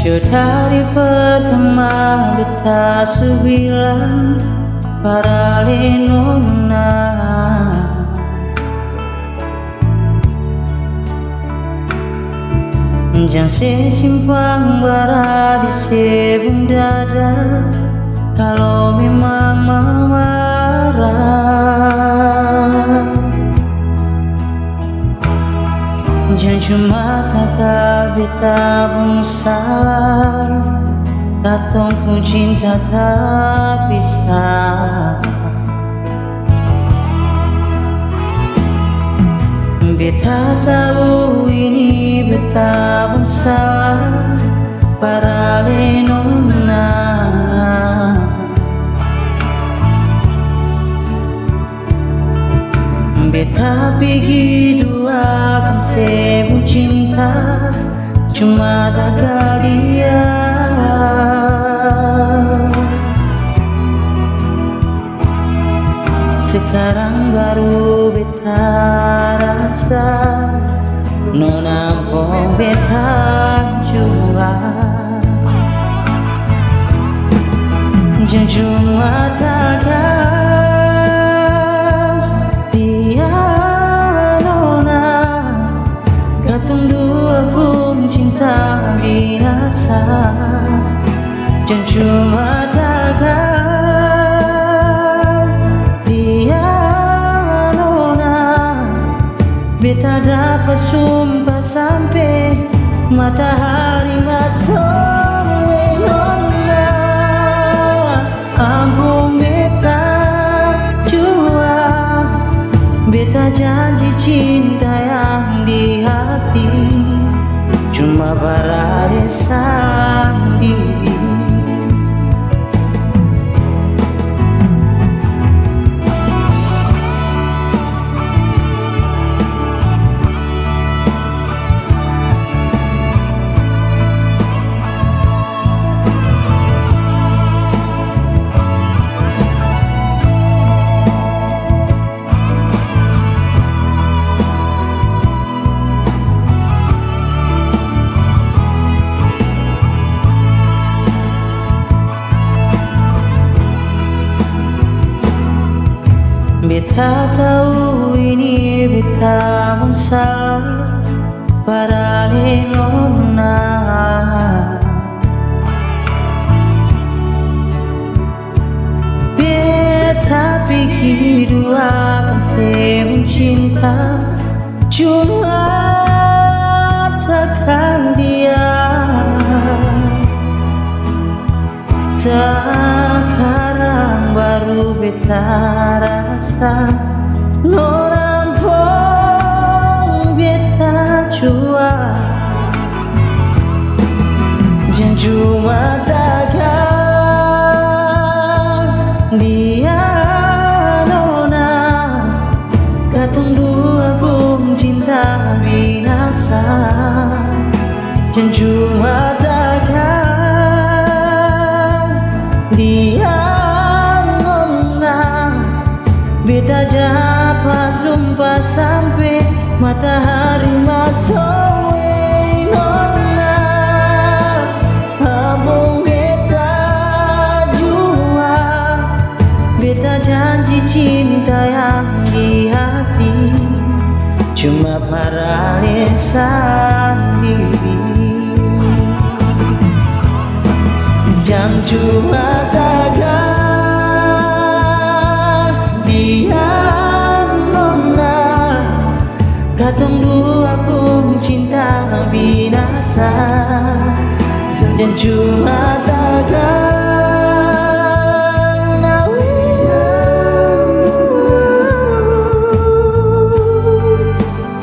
Dari pertama beta sebilang para lenona, jangan sesimpang bara di sebelum dada kalau memang marah. Jangan cuma takal beta pun salah, katong pun cinta tak bisa. Beta tahu ini beta pun salah, para lenona. Beta pergi duakan sebu cinta, cuma tak dia. Sekarang baru beta rasa, nona pun beta jua. Jangan cuma takkan biasa, jangan cuma takkan dia nona. Beta dapat sumpah sampai matahari masuk nona. Ampun beta jua, beta janji cinta yang di hati cuma para sendiri. Beta tahu ini beta pun salah, para lenona. Beta pikir duakan sebu cinta, cuma takkan dia. Sekarang baru beta rasa, nona pun beta jua. Jangan cuma takkan dia nona, katong dua pun cinta binasa. Jangan cuma takkan dia nona. Beta japa sumpah sampai matahari masuk nona. Abang beta jua, beta janji cinta yang di hati cuma para sendiri. Jangan cuma takkan dia nona, katong dua pun cinta binasa. Jangan cuma takkan